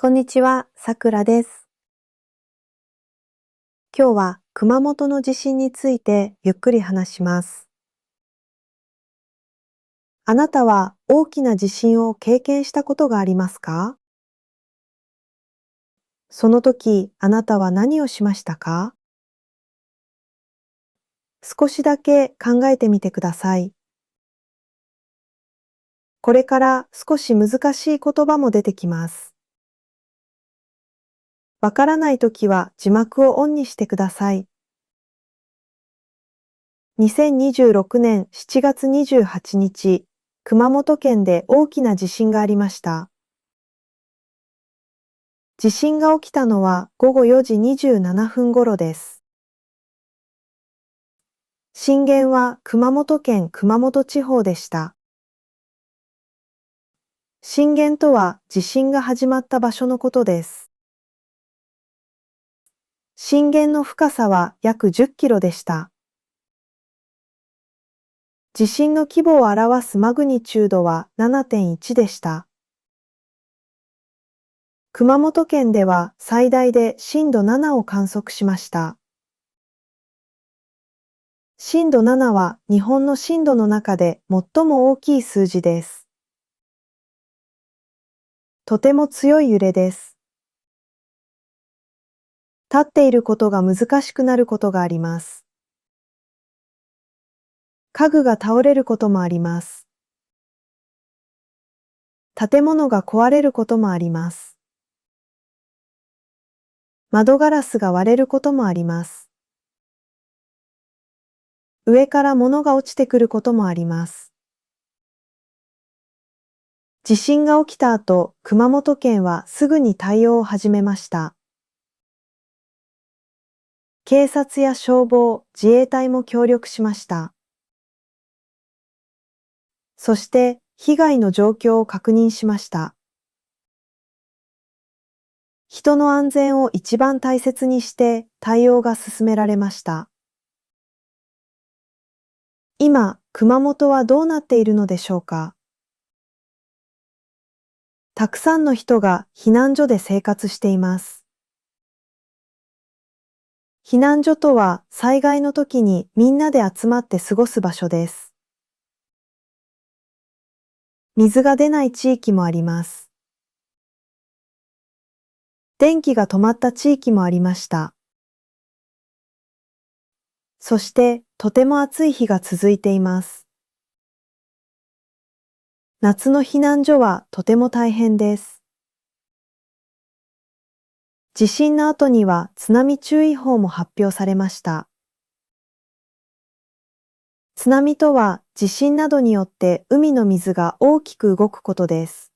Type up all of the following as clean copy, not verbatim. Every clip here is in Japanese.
こんにちは、さくらです。今日は熊本の地震についてゆっくり話します。あなたは大きな地震を経験したことがありますか？その時、あなたは何をしましたか？少しだけ考えてみてください。これから少し難しい言葉も出てきます。わからないときは字幕をオンにしてください。2026年7月28日、熊本県で大きな地震がありました。地震が起きたのは午後4時27分頃です。震源は熊本県熊本地方でした。震源とは地震が始まった場所のことです。震源の深さは約10キロでした。地震の規模を表すマグニチュードは 7.1 でした。熊本県では最大で震度7を観測しました。震度7は日本の震度の中で最も大きい数字です。とても強い揺れです。立っていることが難しくなることがあります。家具が倒れることもあります。建物が壊れることもあります。窓ガラスが割れることもあります。上から物が落ちてくることもあります。地震が起きた後、熊本県はすぐに対応を始めました。警察や消防、自衛隊も協力しました。そして、被害の状況を確認しました。人の安全を一番大切にして対応が進められました。今、熊本はどうなっているのでしょうか？たくさんの人が避難所で生活しています。避難所とは災害の時にみんなで集まって過ごす場所です。水が出ない地域もあります。電気が止まった地域もありました。そして、とても暑い日が続いています。夏の避難所はとても大変です。地震の後には津波注意報も発表されました。津波とは地震などによって海の水が大きく動くことです。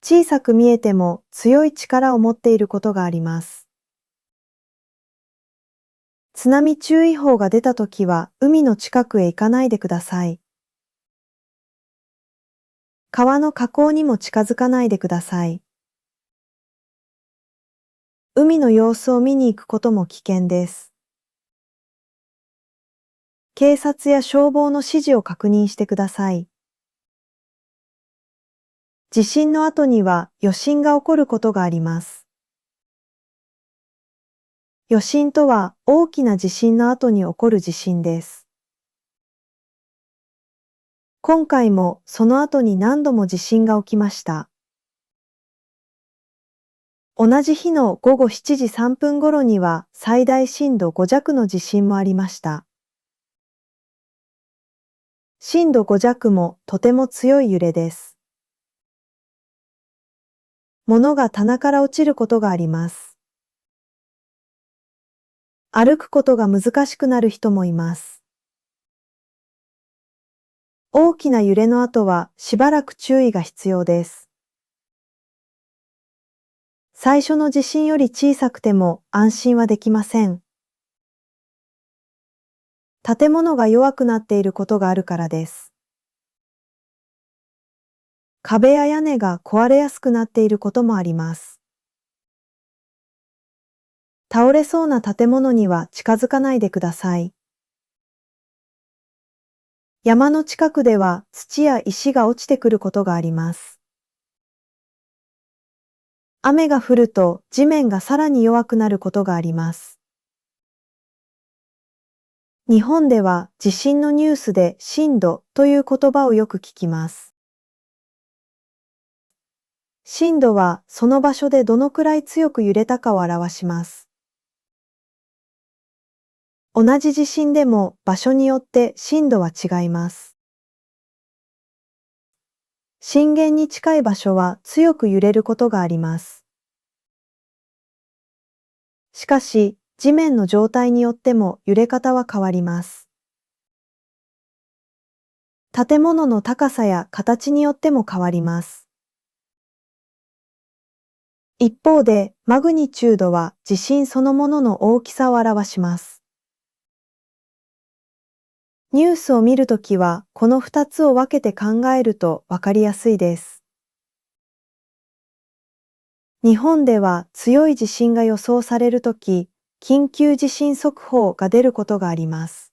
小さく見えても強い力を持っていることがあります。津波注意報が出たときは海の近くへ行かないでください。川の河口にも近づかないでください。海の様子を見に行くことも危険です。警察や消防の指示を確認してください。地震の後には余震が起こることがあります。余震とは大きな地震の後に起こる地震です。今回もその後に何度も地震が起きました。同じ日の午後7時3分頃には最大震度5弱の地震もありました。震度5弱もとても強い揺れです。物が棚から落ちることがあります。歩くことが難しくなる人もいます。大きな揺れの後はしばらく注意が必要です。最初の地震より小さくても安心はできません。建物が弱くなっていることがあるからです。壁や屋根が壊れやすくなっていることもあります。倒れそうな建物には近づかないでください。山の近くでは土や石が落ちてくることがあります。雨が降ると地面がさらに弱くなることがあります。日本では地震のニュースで震度という言葉をよく聞きます。震度はその場所でどのくらい強く揺れたかを表します。同じ地震でも場所によって震度は違います。震源に近い場所は強く揺れることがあります。しかし、地面の状態によっても揺れ方は変わります。建物の高さや形によっても変わります。一方で、マグニチュードは地震そのものの大きさを表します。ニュースを見るときは、この2つを分けて考えるとわかりやすいです。日本では強い地震が予想されるとき、緊急地震速報が出ることがあります。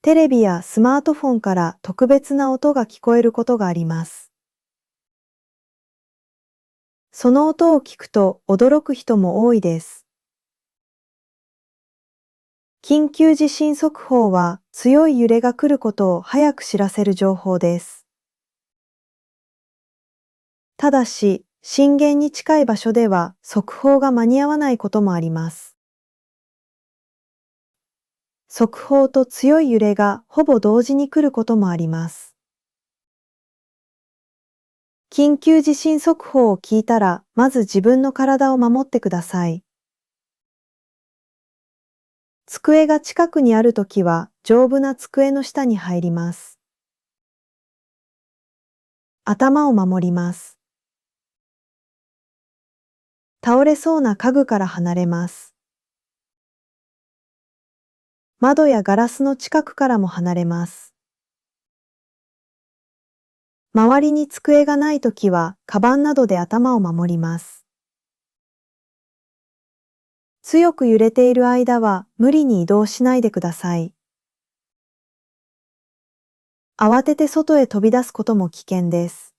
テレビやスマートフォンから特別な音が聞こえることがあります。その音を聞くと驚く人も多いです。緊急地震速報は強い揺れが来ることを早く知らせる情報です。ただし、震源に近い場所では速報が間に合わないこともあります。速報と強い揺れがほぼ同時に来ることもあります。緊急地震速報を聞いたら、まず自分の体を守ってください。机が近くにあるときは、丈夫な机の下に入ります。頭を守ります。倒れそうな家具から離れます。窓やガラスの近くからも離れます。周りに机がないときは、カバンなどで頭を守ります。強く揺れている間は、無理に移動しないでください。慌てて外へ飛び出すことも危険です。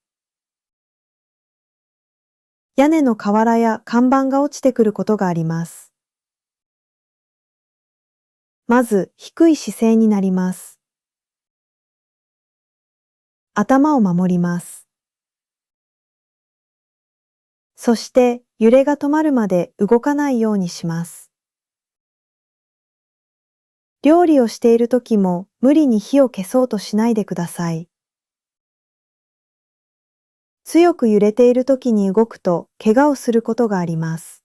屋根の瓦や看板が落ちてくることがあります。まず、低い姿勢になります。頭を守ります。そして、揺れが止まるまで動かないようにします。料理をしているときも、無理に火を消そうとしないでください。強く揺れているときに動くと、怪我をすることがあります。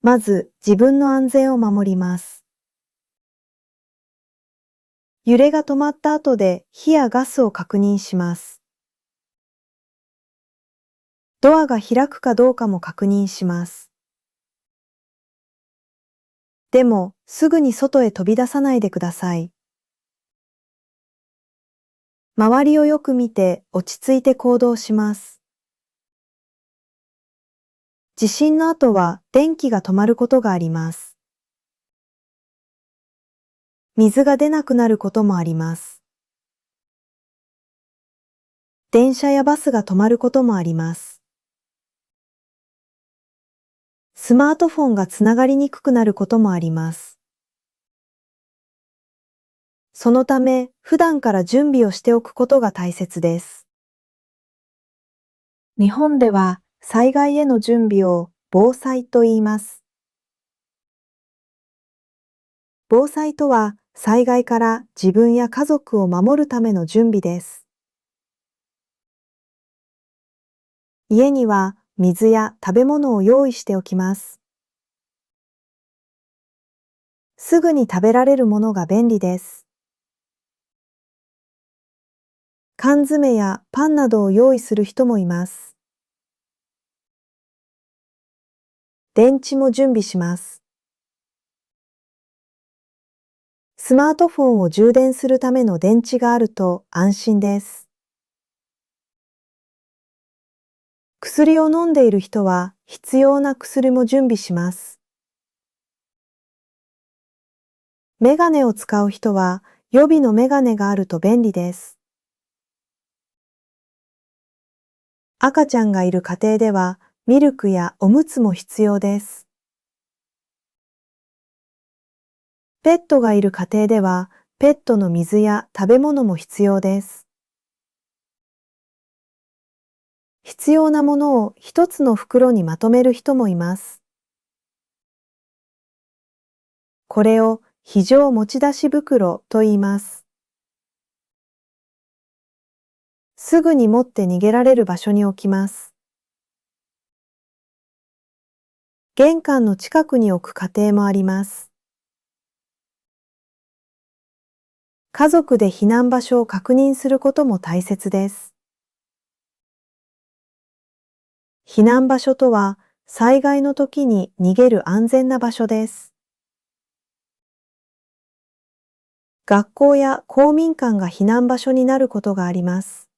まず、自分の安全を守ります。揺れが止まった後で、火やガスを確認します。ドアが開くかどうかも確認します。でも、すぐに外へ飛び出さないでください。周りをよく見て落ち着いて行動します。地震の後は電気が止まることがあります。水が出なくなることもあります。電車やバスが止まることもあります。スマートフォンがつながりにくくなることもあります。そのため、普段から準備をしておくことが大切です。日本では災害への準備を防災と言います。防災とは、災害から自分や家族を守るための準備です。家には水や食べ物を用意しておきます。すぐに食べられるものが便利です。缶詰やパンなどを用意する人もいます。電池も準備します。スマートフォンを充電するための電池があると安心です。薬を飲んでいる人は必要な薬も準備します。メガネを使う人は予備のメガネがあると便利です。赤ちゃんがいる家庭では、ミルクやおむつも必要です。ペットがいる家庭では、ペットの水や食べ物も必要です。必要なものを一つの袋にまとめる人もいます。これを非常持ち出し袋と言います。すぐに持って逃げられる場所に置きます。玄関の近くに置く家庭もあります。家族で避難場所を確認することも大切です。避難場所とは、災害の時に逃げる安全な場所です。学校や公民館が避難場所になることがあります。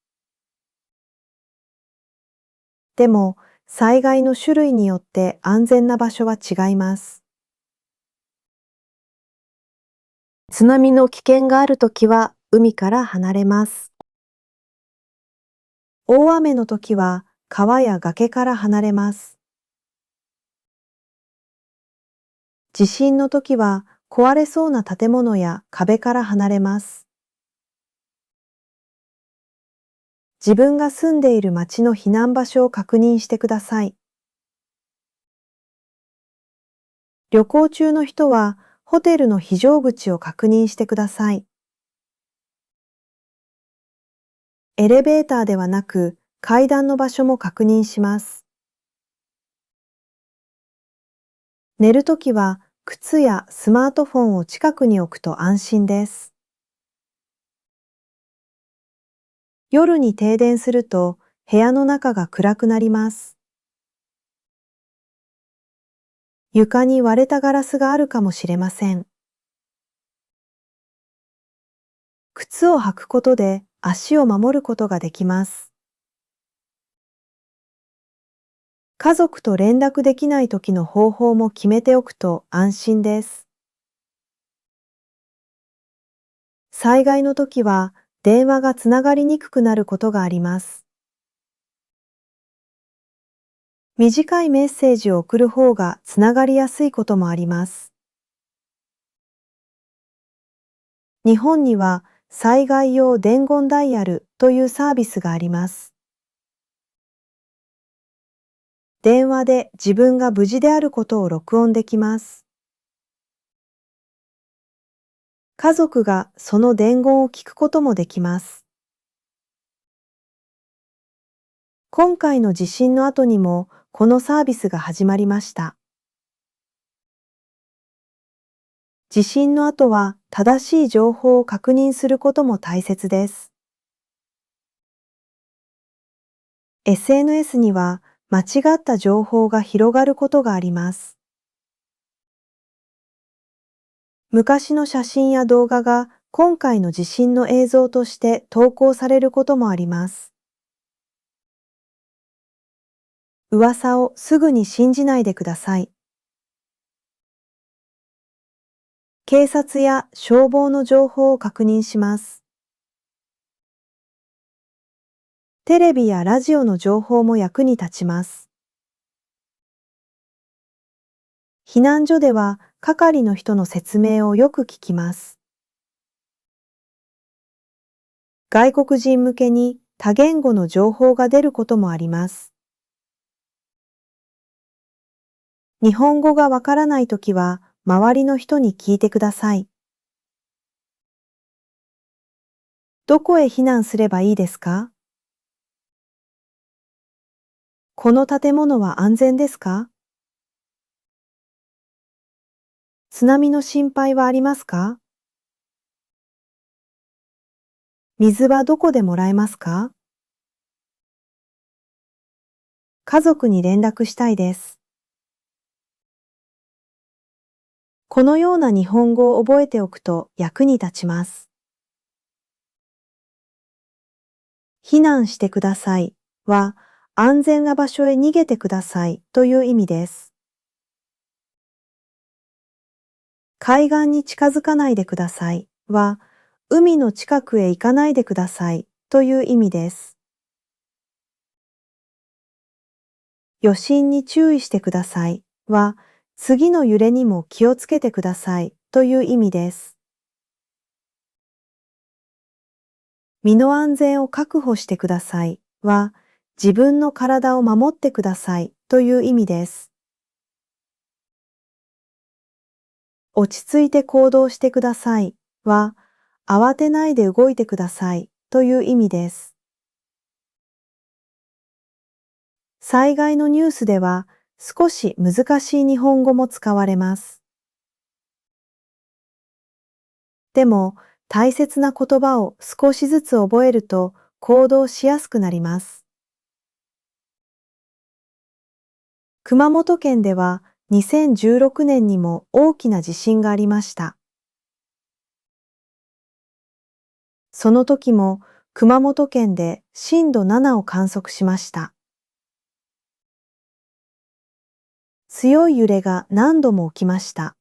でも、災害の種類によって安全な場所は違います。津波の危険があるときは海から離れます。大雨のときは川や崖から離れます。地震のときは壊れそうな建物や壁から離れます。自分が住んでいる町の避難場所を確認してください。旅行中の人はホテルの非常口を確認してください。エレベーターではなく階段の場所も確認します。寝るときは靴やスマートフォンを近くに置くと安心です。夜に停電すると部屋の中が暗くなります。床に割れたガラスがあるかもしれません。靴を履くことで足を守ることができます。家族と連絡できない時の方法も決めておくと安心です。災害の時は電話がつながりにくくなることがあります。短いメッセージを送る方がつながりやすいこともあります。日本には災害用伝言ダイヤルというサービスがあります。電話で自分が無事であることを録音できます。家族がその伝言を聞くこともできます。今回の地震の後にもこのサービスが始まりました。地震の後は正しい情報を確認することも大切です。SNS には間違った情報が広がることがあります。昔の写真や動画が今回の地震の映像として投稿されることもあります。噂をすぐに信じないでください。警察や消防の情報を確認します。テレビやラジオの情報も役に立ちます。避難所では係の人の説明をよく聞きます。外国人向けに多言語の情報が出ることもあります。日本語がわからないときは周りの人に聞いてください。どこへ避難すればいいですか？この建物は安全ですか？津波の心配はありますか？水はどこでもらえますか？家族に連絡したいです。このような日本語を覚えておくと役に立ちます。避難してくださいは、安全な場所へ逃げてくださいという意味です。海岸に近づかないでくださいは、海の近くへ行かないでくださいという意味です。余震に注意してくださいは、次の揺れにも気をつけてくださいという意味です。身の安全を確保してくださいは、自分の体を守ってくださいという意味です。落ち着いて行動してくださいは、慌てないで動いてくださいという意味です。災害のニュースでは少し難しい日本語も使われます。でも大切な言葉を少しずつ覚えると行動しやすくなります。熊本県では2016年にも大きな地震がありました。その時も熊本県で震度7を観測しました。強い揺れが何度も起きました。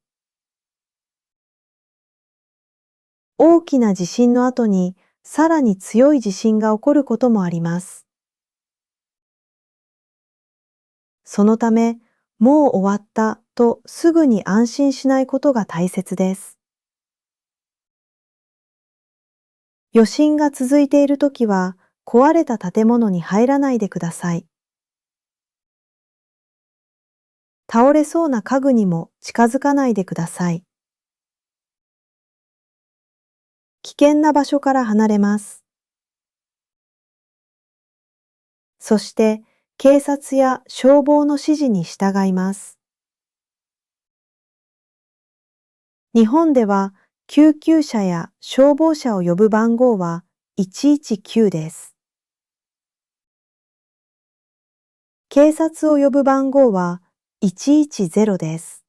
大きな地震の後にさらに強い地震が起こることもあります。そのため、もう終わったとすぐに安心しないことが大切です。余震が続いているときは、壊れた建物に入らないでください。倒れそうな家具にも近づかないでください。危険な場所から離れます。そして、警察や消防の指示に従います。日本では、救急車や消防車を呼ぶ番号は119です。警察を呼ぶ番号は110です。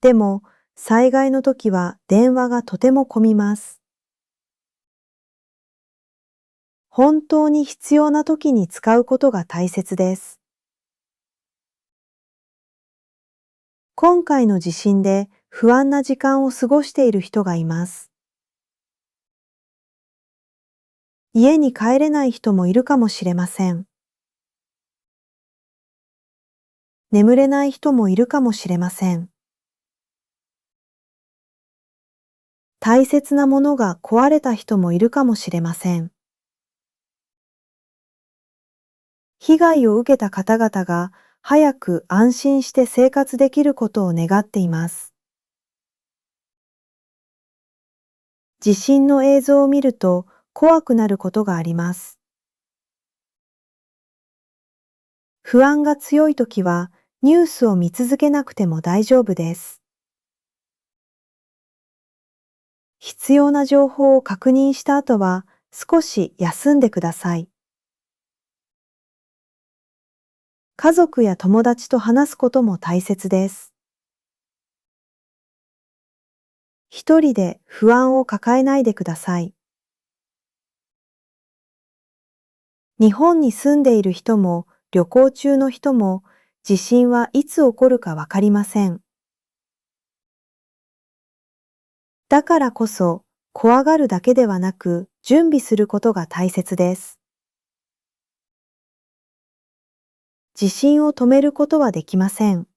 でも、災害の時は電話がとても混みます。本当に必要な時に使うことが大切です。今回の地震で不安な時間を過ごしている人がいます。家に帰れない人もいるかもしれません。眠れない人もいるかもしれません。大切なものが壊れた人もいるかもしれません。被害を受けた方々が早く安心して生活できることを願っています。地震の映像を見ると怖くなることがあります。不安が強いときはニュースを見続けなくても大丈夫です。必要な情報を確認した後は少し休んでください。家族や友達と話すことも大切です。一人で不安を抱えないでください。日本に住んでいる人も旅行中の人も地震はいつ起こるかわかりません。だからこそ怖がるだけではなく準備することが大切です。地震を止めることはできません。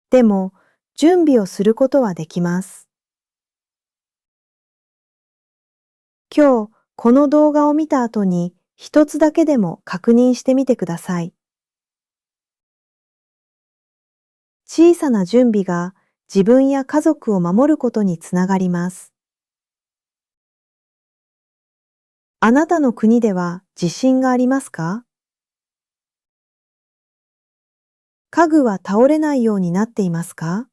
でも準備をすることはできます。今日この動画を見た後に一つだけでも確認してみてください。小さな準備が自分や家族を守ることにつながります。あなたの国では地震がありますか？家具は倒れないようになっていますか？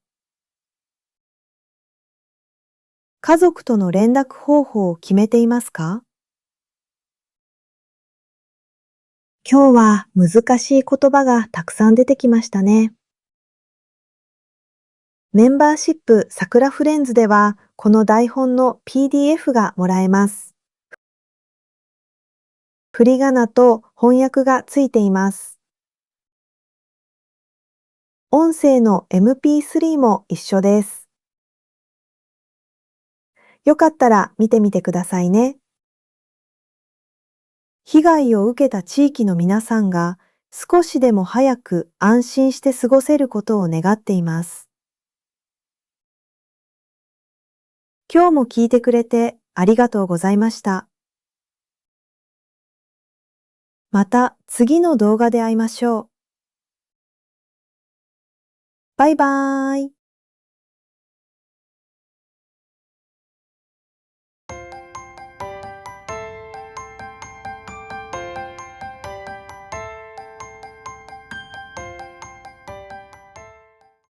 家族との連絡方法を決めていますか？今日は難しい言葉がたくさん出てきましたね。メンバーシップさくらフレンズではこの台本の PDF がもらえます。振り仮名と翻訳がついています。音声の MP3 も一緒です。よかったら見てみてくださいね。被害を受けた地域の皆さんが少しでも早く安心して過ごせることを願っています。今日も聞いてくれてありがとうございました。また次の動画で会いましょう。バイバーイ。